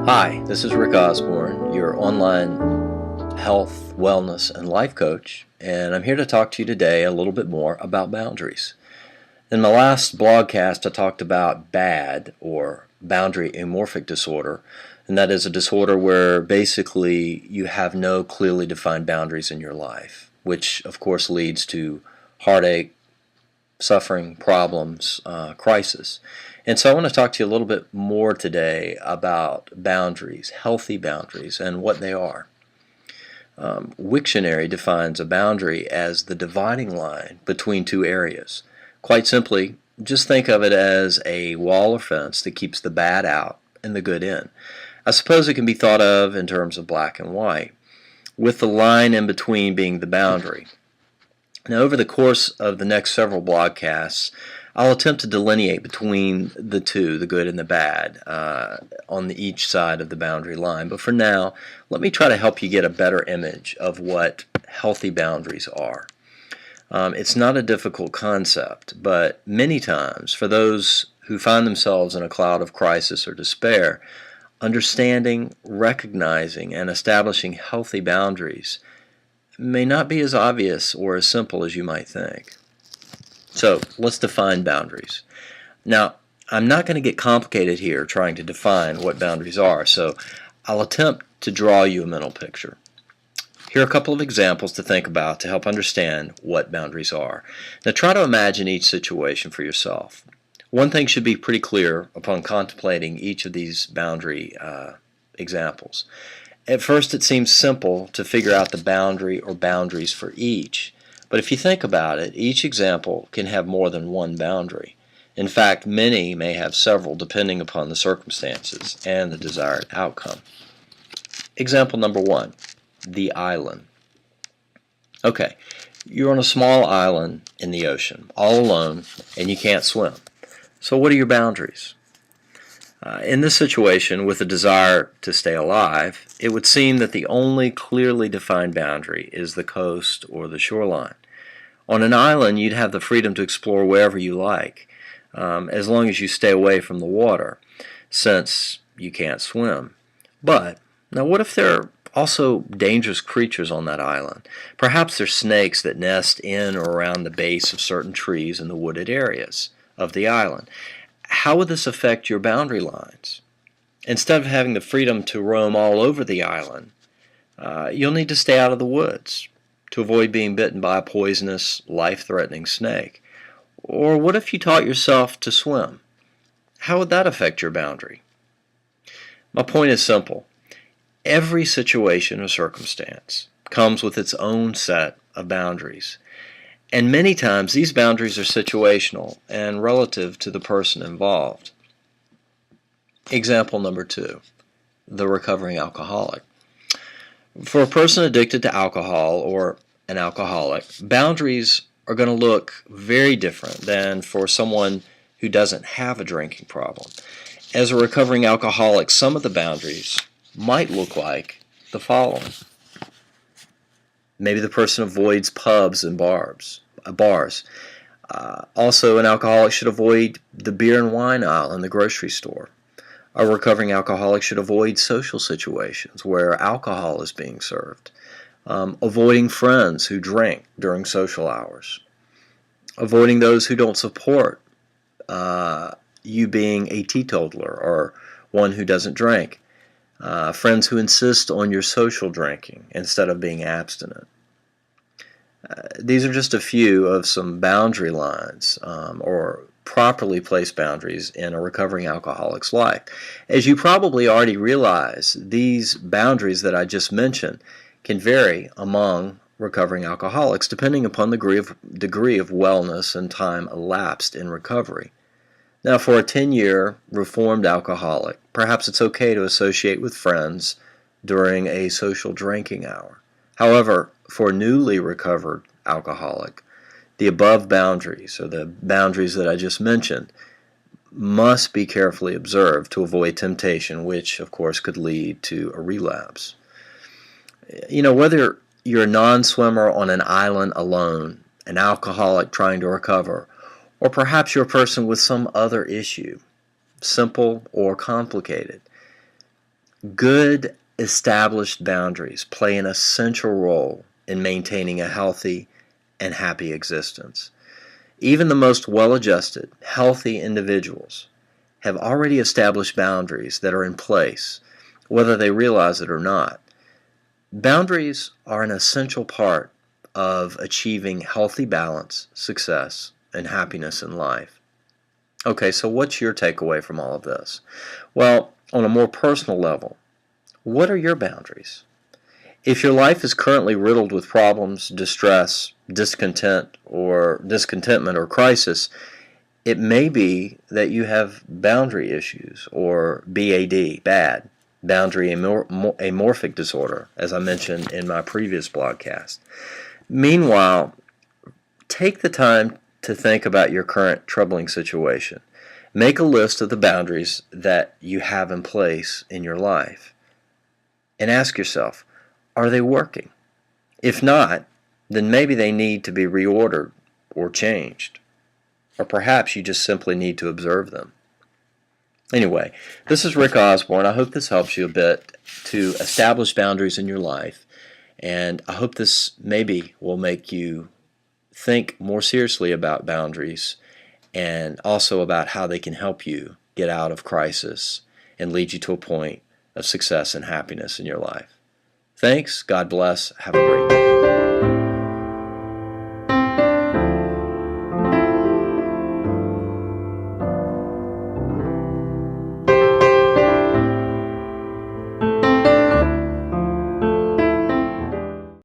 Hi, this is Rick Osborn, your online health, wellness, and life coach, and I'm here to talk to you today a little bit more about boundaries. In my last blogcast, I talked about BAD, or boundary amorphic disorder, and that is a disorder where basically you have no clearly defined boundaries in your life, which of course leads to heartache, suffering, problems, crisis. And so I want to talk to you a little bit more today about boundaries, healthy boundaries, and what they are. Wiktionary defines a boundary as the dividing line between two areas. Quite simply, just think of it as a wall or fence that keeps the bad out and the good in. I suppose it can be thought of in terms of black and white, with the line in between being the boundary. Now, over the course of the next several blogcasts, I'll attempt to delineate between the two, the good and the bad, on each side of the boundary line. But for now, let me try to help you get a better image of what healthy boundaries are. It's not a difficult concept, but many times, for those who find themselves in a cloud of crisis or despair, understanding, recognizing, and establishing healthy boundaries may not be as obvious or as simple as you might think. So let's define boundaries. Now, I'm not going to get complicated here trying to define what boundaries are, so I'll attempt to draw you a mental picture. Here are a couple of examples to think about to help understand what boundaries are. Now try to imagine each situation for yourself. One thing should be pretty clear upon contemplating each of these boundary examples. At first it seems simple to figure out the boundary or boundaries for each, but if you think about it, each example can have more than one boundary. In fact, many may have several depending upon the circumstances and the desired outcome. Example number one, the island. Okay, you're on a small island in the ocean, all alone, and you can't swim. So what are your boundaries? In this situation, with a desire to stay alive, it would seem that the only clearly defined boundary is the coast or the shoreline. On an island, you'd have the freedom to explore wherever you like, as long as you stay away from the water, since you can't swim. But, now what if there are also dangerous creatures on that island? Perhaps there's snakes that nest in or around the base of certain trees in the wooded areas of the island. How would this affect your boundary lines? Instead of having the freedom to roam all over the island, you'll need to stay out of the woods to avoid being bitten by a poisonous, life-threatening snake. Or what if you taught yourself to swim? How would that affect your boundary? My point is simple. Every situation or circumstance comes with its own set of boundaries. And many times these boundaries are situational and relative to the person involved. Example number two, the recovering alcoholic. For a person addicted to alcohol or an alcoholic, boundaries are going to look very different than for someone who doesn't have a drinking problem. As a recovering alcoholic, some of the boundaries might look like the following. Maybe the person avoids pubs and bars. Also, an alcoholic should avoid the beer and wine aisle in the grocery store. A recovering alcoholic should avoid social situations where alcohol is being served. Avoiding friends who drink during social hours. Avoiding those who don't support you being a teetotaler or one who doesn't drink. Friends who insist on your social drinking instead of being abstinent. These are just a few of some boundary lines or properly placed boundaries in a recovering alcoholic's life. As you probably already realize, these boundaries that I just mentioned can vary among recovering alcoholics depending upon the degree of wellness and time elapsed in recovery. Now, for a 10-year reformed alcoholic, perhaps it's okay to associate with friends during a social drinking hour. However, for a newly recovered alcoholic, the above boundaries, or the boundaries that I just mentioned, must be carefully observed to avoid temptation, which, of course, could lead to a relapse. You know, whether you're a non-swimmer on an island alone, an alcoholic trying to recover, or perhaps you're a person with some other issue, simple or complicated, Good established boundaries play an essential role in maintaining a healthy and happy existence. Even the most well-adjusted, healthy individuals have already established boundaries that are in place, whether they realize it or not. Boundaries are an essential part of achieving healthy balance, success, and happiness in life. Okay, so what's your takeaway from all of this? Well, on a more personal level, what are your boundaries? If your life is currently riddled with problems, distress, discontentment or crisis, it may be that you have boundary issues, or BAD, bad, boundary amorphic disorder, as I mentioned in my previous blogcast. Meanwhile, take the time to think about your current troubling situation. Make a list of the boundaries that you have in place in your life and ask yourself, are they working? If not, then maybe they need to be reordered or changed. Or perhaps you just simply need to observe them. Anyway, this is Rick Osborn. I hope this helps you a bit to establish boundaries in your life, and I hope this maybe will make you think more seriously about boundaries and also about how they can help you get out of crisis and lead you to a point of success and happiness in your life. Thanks. God bless. Have a great day.